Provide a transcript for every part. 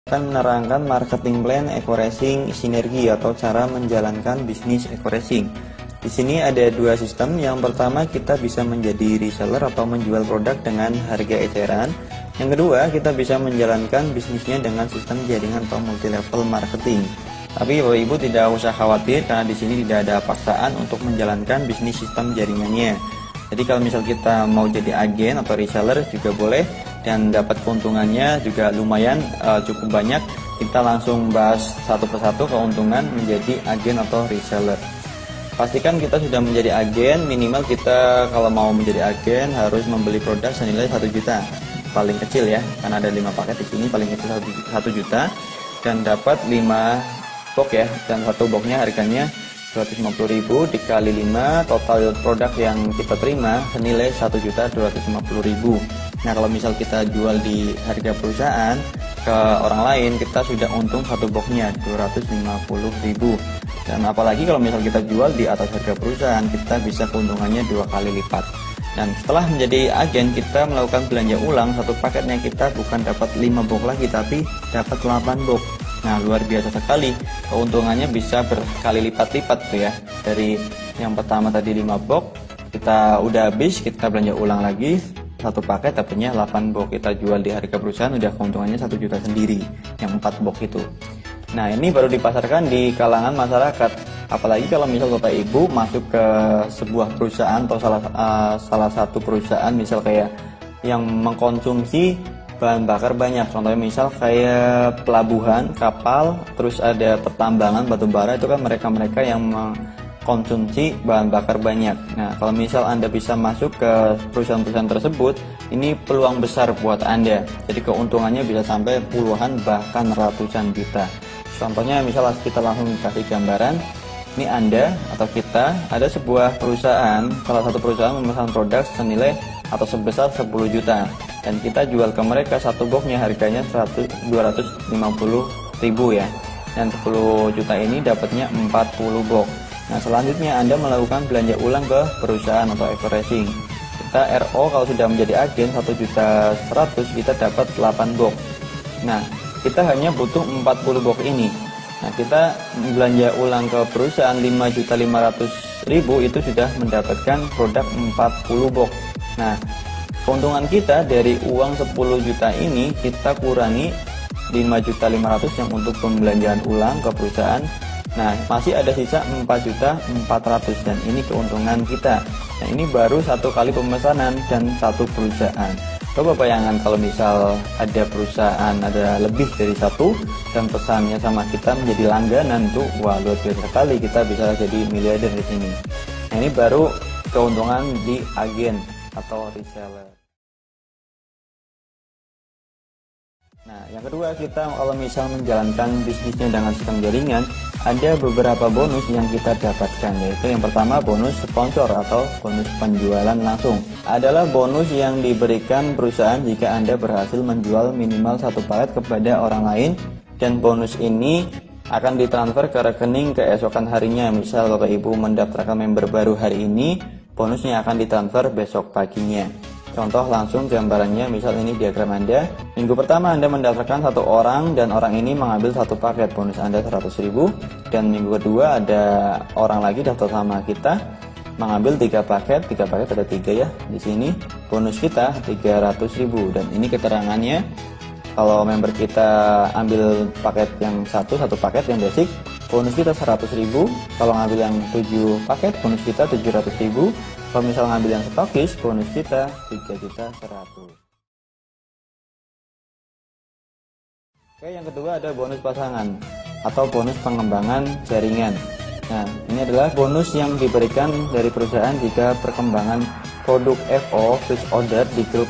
Akan menerangkan marketing plan eco-racing sinergi atau cara menjalankan bisnis eco-racing. Di sini ada dua sistem. Yang pertama, kita bisa menjadi reseller atau menjual produk dengan harga eceran. Yang kedua, kita bisa menjalankan bisnisnya dengan sistem jaringan atau multi level marketing. Tapi Bapak Ibu tidak usah khawatir karena di sini tidak ada paksaan untuk menjalankan bisnis sistem jaringannya. Jadi kalau misal kita mau jadi agen atau reseller juga boleh, dan dapat keuntungannya juga lumayan cukup banyak. Kita langsung bahas satu persatu keuntungan menjadi agen atau reseller. Pastikan kita sudah menjadi agen. Minimal kita kalau mau menjadi agen harus membeli produk senilai 1 juta paling kecil ya, karena ada 5 paket di sini, paling kecil 1 juta dan dapat 5 box ya, dan satu boxnya harganya 250.000 dikali 5, total produk yang kita terima senilai 1.250.000. Nah, kalau misal kita jual di harga perusahaan ke orang lain, kita sudah untung satu boxnya 250.000. Dan apalagi kalau misal kita jual di atas harga perusahaan, kita bisa keuntungannya 2 kali lipat. Dan setelah menjadi agen, kita melakukan belanja ulang, satu paketnya kita bukan dapat 5 box lagi, tapi dapat 8 box. Nah, luar biasa sekali, keuntungannya bisa berkali lipat-lipat tuh ya. Dari yang pertama tadi 5 box, kita udah habis, kita belanja ulang lagi, satu paket dapatnya 8 box, kita jual di harga perusahaan udah keuntungannya 1 juta sendiri, yang 4 box itu. Nah, ini baru dipasarkan di kalangan masyarakat. Apalagi kalau misal Bapak Ibu masuk ke sebuah perusahaan atau salah satu perusahaan misal kayak yang mengkonsumsi bahan bakar banyak, contohnya misal kayak pelabuhan, kapal, terus ada pertambangan batu bara, itu kan mereka-mereka yang mengkonsumsi bahan bakar banyak. Nah, kalau misal Anda bisa masuk ke perusahaan-perusahaan tersebut, ini peluang besar buat Anda. Jadi keuntungannya bisa sampai puluhan bahkan ratusan juta. Contohnya misal kita langsung kasih gambaran, ini Anda atau kita ada sebuah perusahaan, salah satu perusahaan memesan produk senilai atau sebesar 10 juta. Dan kita jual ke mereka satu boxnya harganya 250.000 ya, dan 10 juta ini dapatnya 40 box. Nah, selanjutnya Anda melakukan belanja ulang ke perusahaan atau eco-racing. Kita RO kalau sudah menjadi agen 1.100.000 kita dapat 8 box. Nah, kita hanya butuh 40 box ini. Nah, kita belanja ulang ke perusahaan 5.500.000 itu sudah mendapatkan produk 40 box. Nah, keuntungan kita dari uang 10 juta ini kita kurangi 5.500.000 yang untuk pembelanjaan ulang ke perusahaan. Nah, masih ada sisa 4.400.000 dan ini keuntungan kita. Nah, ini baru satu kali pemesanan dan satu perusahaan. Coba bayangkan kalau misal ada perusahaan ada lebih dari satu dan pesannya sama kita menjadi langganan tuh, wah luar biasa sekali, kita bisa jadi miliarder di sini. Nah, ini baru keuntungan di agen atau reseller. Nah, yang kedua, kita kalau misal menjalankan bisnisnya dengan sistem jaringan, ada beberapa bonus yang kita dapatkan, yaitu yang pertama bonus sponsor atau bonus penjualan langsung. Adalah bonus yang diberikan perusahaan jika Anda berhasil menjual minimal satu paket kepada orang lain, dan bonus ini akan ditransfer ke rekening keesokan harinya. Misal Bapak Ibu mendaftarkan member baru hari ini, bonusnya akan ditransfer besok paginya. Contoh langsung gambarannya, misal ini diagram Anda. Minggu pertama Anda mendaftarkan satu orang dan orang ini mengambil satu paket, bonus Anda 100.000. Dan minggu kedua ada orang lagi daftar sama kita mengambil 3 paket ada 3 ya. Di sini bonus kita 300.000 dan ini keterangannya. Kalau member kita ambil paket yang satu paket yang basic, bonus kita 100.000. Kalau ngambil yang 7 paket, bonus kita 700.000. Kalau misal ngambil yang stokis, bonus kita 3.100.000. Oke, yang kedua ada bonus pasangan atau bonus pengembangan jaringan. Nah, ini adalah bonus yang diberikan dari perusahaan jika perkembangan produk FO switch order di grup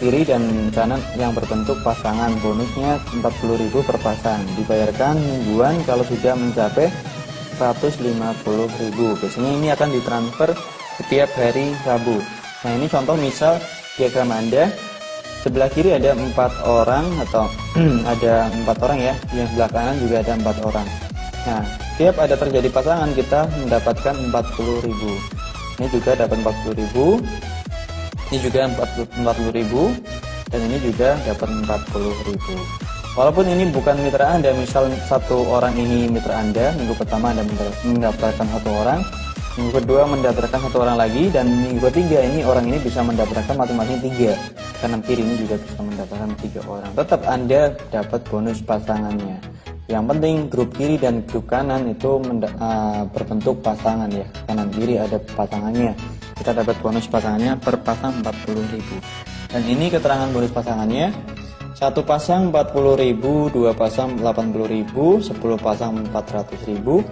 kiri dan kanan yang berbentuk pasangan. Bonusnya 40.000 per pasang, dibayarkan mingguan kalau sudah mencapai 150.000. Biasanya ini akan ditransfer setiap hari Rabu. Nah, ini contoh misal diagram Anda, sebelah kiri ada 4 orang atau ada 4 orang ya, yang sebelah kanan juga ada 4 orang. Nah, setiap ada terjadi pasangan kita mendapatkan 40.000. Ini juga dapat 40.000. Ini juga 40.000 dan ini juga dapat 40.000. Walaupun ini bukan mitra Anda, misal satu orang ini mitra Anda, minggu pertama Anda mendaftarkan satu orang, minggu kedua mendaftarkan satu orang lagi, dan minggu ketiga ini orang ini bisa mendaftarkan masing-masing 3. Kanan kiri ini juga bisa mendaftarkan 3 orang. Tetap Anda dapat bonus pasangannya. Yang penting grup kiri dan grup kanan itu berbentuk pasangan ya. Kanan kiri ada pasangannya. Kita dapat bonus pasangannya per pasang 40.000. Dan ini keterangan bonus pasangannya. 1 pasang 40.000, 2 pasang 80.000, 10 pasang 400.000,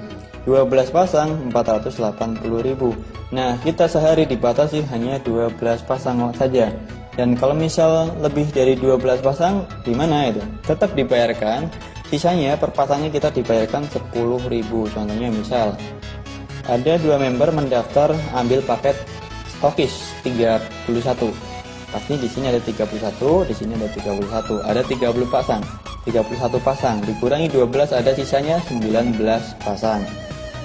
12 pasang 480.000. Nah, kita sehari dibatasi hanya 12 pasang saja. Dan kalau misal lebih dari 12 pasang, gimana itu? Tetap dibayarkan. Sisanya per pasangnya kita dibayarkan 10.000. Contohnya misal ada 2 member mendaftar ambil paket stokis 31. Pasti di sini ada 31, di sini ada 31. Ada 30 pasang. 31 pasang dikurangi 12 ada sisanya 19 pasang.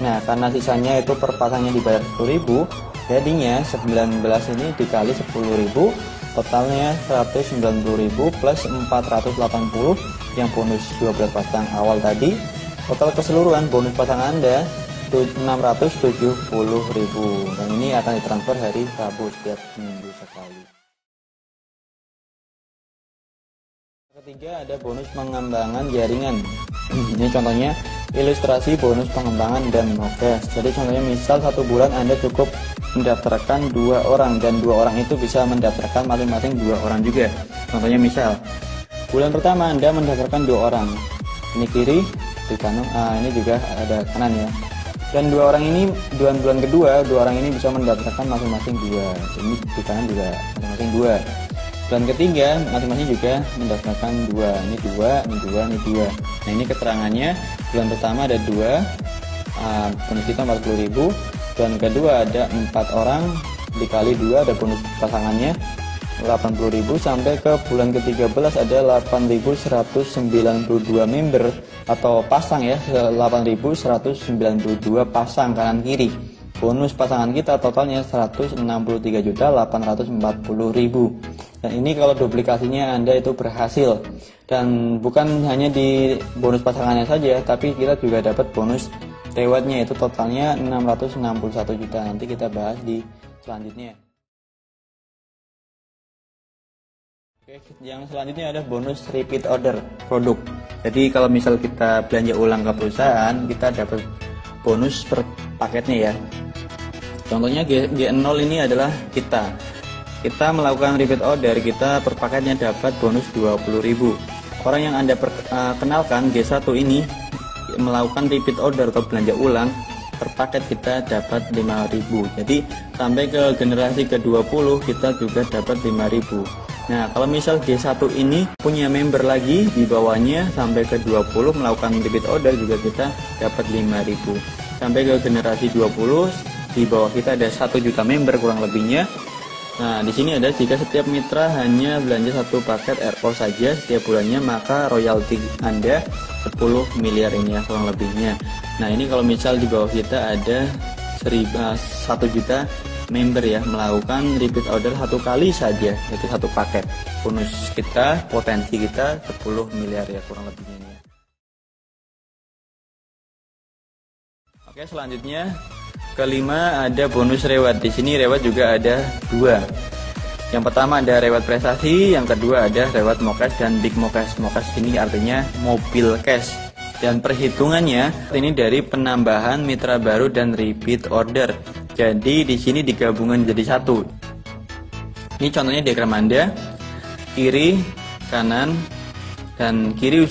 Nah, karena sisanya itu per pasangnya dibayar 10.000, jadinya 19 ini dikali 10.000, totalnya 190.000 plus 480 yang bonus 12 pasang awal tadi. Total keseluruhan bonus pasang Anda 670.000, dan ini akan ditransfer hari Rabu setiap minggu sekali. Ketiga ada bonus pengembangan jaringan. Ini contohnya ilustrasi bonus pengembangan dan mokes. Jadi contohnya misal 1 bulan Anda cukup mendaftarkan 2 orang, dan 2 orang itu bisa mendaftarkan masing-masing 2 orang juga. Contohnya misal bulan pertama Anda mendaftarkan 2 orang, ini kiri, di kanan, ini juga ada kanan ya. Dan 2 orang ini bulan kedua 2 orang ini bisa mendaftarkan masing-masing 2, ini di kanan juga masing-masing 2. Bulan ketiga masing-masing juga mendaftarkan 2, ini 2, ini 2, ini 2. Nah, ini keterangannya. Bulan pertama ada 2, bonus kita 40.000. Bulan kedua ada 4 orang, dikali 2 ada bonus pasangannya 80.000, sampai ke bulan ke-13 ada 8.192 member atau pasang ya, 8.192 pasang kanan kiri. Bonus pasangan kita totalnya 163.840.000. Dan ini kalau duplikasinya Anda itu berhasil. Dan bukan hanya di bonus pasangannya saja, tapi kita juga dapat bonus rewardnya, itu totalnya 661 juta. Nanti kita bahas di selanjutnya. Oke, yang selanjutnya ada bonus repeat order produk. Jadi kalau misal kita belanja ulang ke perusahaan, kita dapat bonus per paketnya ya. Contohnya G0 ini adalah kita melakukan repeat order, kita per paketnya dapat bonus 20.000. Orang yang Anda kenalkan G1 ini melakukan repeat order atau belanja ulang, per paket kita dapat 5.000. Jadi sampai ke generasi ke-20 kita juga dapat 5.000. Nah, kalau misal G1 ini punya member lagi di bawahnya sampai ke 20 melakukan repeat order juga kita dapat 5.000. Sampai ke generasi 20 di bawah kita ada 1 juta member kurang lebihnya. Nah, di sini ada jika setiap mitra hanya belanja 1 paket AirPods saja setiap bulannya, maka royalti Anda 10 miliar ini ya kurang lebihnya. Nah, ini kalau misal di bawah kita ada 1 juta member ya melakukan repeat order 1 kali saja, itu 1 paket. Bonus kita, potensi kita 10 miliar ya kurang lebihnya ini ya. Oke, selanjutnya kelima ada bonus reward. Di sini reward juga ada 2. Yang pertama ada reward prestasi, yang kedua ada reward mokes dan big mokes. Mokes ini artinya mobil cash. Dan perhitungannya ini dari penambahan mitra baru dan repeat order. Jadi di sini digabungkan jadi 1. Ini contohnya diagram Anda. Kiri, kanan, dan kiri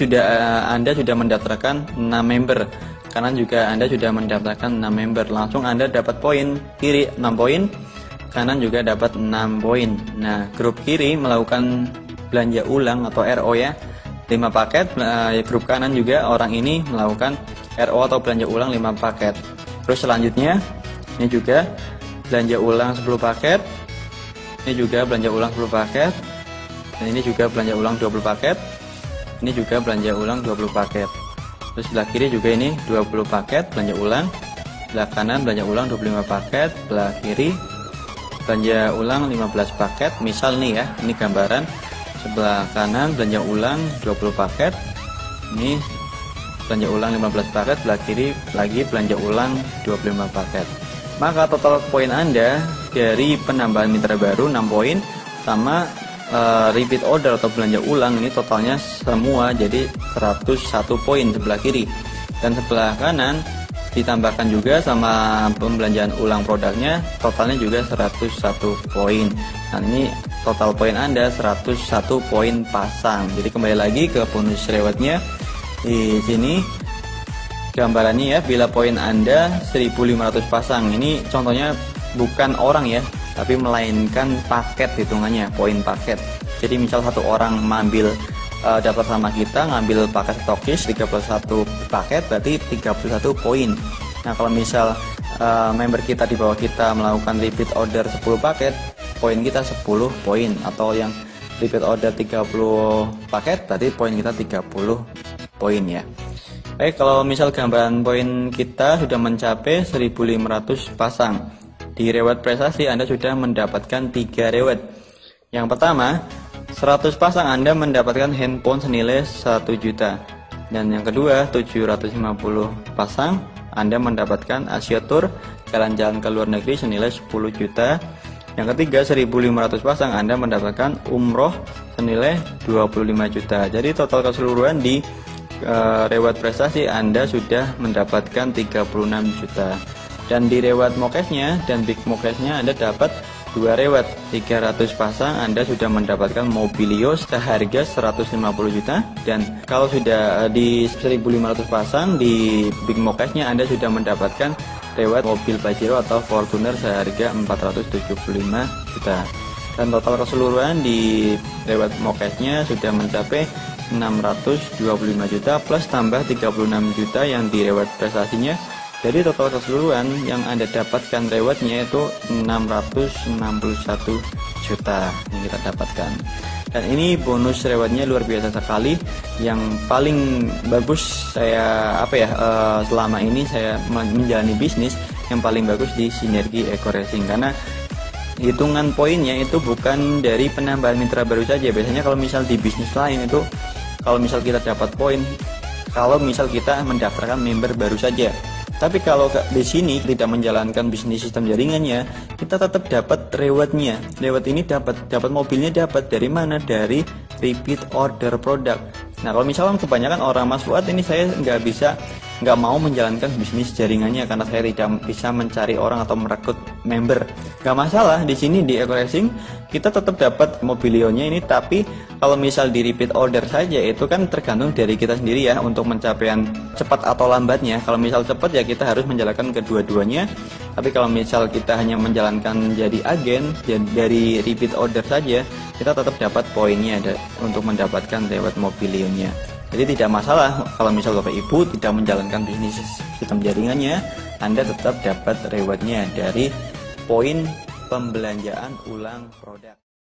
Anda sudah mendaftarkan 6 member. Kanan juga Anda sudah mendaftarkan 6 member. Langsung Anda dapat poin. Kiri 6 poin, kanan juga dapat 6 poin. Nah, grup kiri melakukan belanja ulang atau RO ya, 5 paket. Grup kanan juga orang ini melakukan RO atau belanja ulang 5 paket. Terus selanjutnya ini juga belanja ulang 10 paket. Ini juga belanja ulang 10 paket. Dan ini juga belanja ulang 20 paket. Ini juga belanja ulang 20 paket. Terus sebelah kiri juga ini 20 paket belanja ulang. Sebelah kanan belanja ulang 25 paket. Sebelah kiri belanja ulang 15 paket. Misal nih ya, ini gambaran. Sebelah kanan belanja ulang 20 paket. Ini belanja ulang 15 paket, sebelah kiri lagi belanja ulang 25 paket. Maka total poin Anda dari penambahan mitra baru 6 poin sama repeat order atau belanja ulang ini totalnya semua jadi 101 poin sebelah kiri. Dan sebelah kanan ditambahkan juga sama pembelanjaan ulang produknya, totalnya juga 101 poin. Nah, ini total poin Anda 101 poin pasang. Jadi kembali lagi ke bonus rewardnya. Di sini gambarannya ya, bila poin Anda 1500 pasang, ini contohnya bukan orang ya, tapi melainkan paket hitungannya, poin paket. Jadi misal satu orang mengambil daftar sama kita, ngambil paket stokis 31 paket, berarti 31 poin. Nah, kalau misal member kita di bawah kita melakukan repeat order 10 paket, poin kita 10 poin. Atau yang repeat order 30 paket, berarti poin kita 30 poin ya. Baik, kalau misal gambaran poin kita sudah mencapai 1500 pasang, di reward prestasi Anda sudah mendapatkan 3 reward. Yang pertama, 100 pasang Anda mendapatkan handphone senilai 1 juta. Dan yang kedua, 750 pasang Anda mendapatkan Asia Tour jalan-jalan ke luar negeri senilai 10 juta. Yang ketiga, 1500 pasang Anda mendapatkan umroh senilai 25 juta. Jadi total keseluruhan di reward prestasi Anda sudah mendapatkan 36 juta. Dan di reward mokesnya dan big mokesnya Anda dapat 2 reward. 300 pasang Anda sudah mendapatkan Mobilio seharga 150 juta. Dan kalau sudah di 1500 pasang di big mokesnya Anda sudah mendapatkan reward mobil Pajero atau Fortuner seharga 475 juta. Dan total keseluruhan di reward mokesnya sudah mencapai 625 juta plus tambah 36 juta yang di reward prestasinya. Jadi total keseluruhan yang Anda dapatkan rewardnya itu 661 juta yang kita dapatkan. Dan ini bonus rewardnya luar biasa sekali. Yang paling bagus selama ini saya menjalani bisnis, yang paling bagus di Sinergi Eco Racing, karena hitungan poinnya itu bukan dari penambahan mitra baru saja. Biasanya kalau misal di bisnis lain itu, kalau misal kita dapat poin kalau misal kita mendaftarkan member baru saja. Tapi kalau di sini tidak menjalankan bisnis sistem jaringannya, kita tetap dapat rewardnya. Reward ini dapat mobilnya dapat dari mana? Dari repeat order produk. Nah, kalau misalnya kebanyakan orang Mas Fuad ini saya nggak mau menjalankan bisnis jaringannya karena saya tidak bisa mencari orang atau merekrut member. Nggak masalah, di sini di Eco Racing kita tetap dapat mobilionya ini, tapi kalau misal di repeat order saja itu kan tergantung dari kita sendiri ya untuk pencapaian cepat atau lambatnya. Kalau misal cepat ya kita harus menjalankan kedua-duanya. Tapi kalau misal kita hanya menjalankan jadi agen dari repeat order saja, kita tetap dapat poinnya untuk mendapatkan reward mobilionya. Jadi tidak masalah kalau misal Bapak Ibu tidak menjalankan bisnis sistem jaringannya, Anda tetap dapat rewardnya dari poin pembelanjaan ulang produk.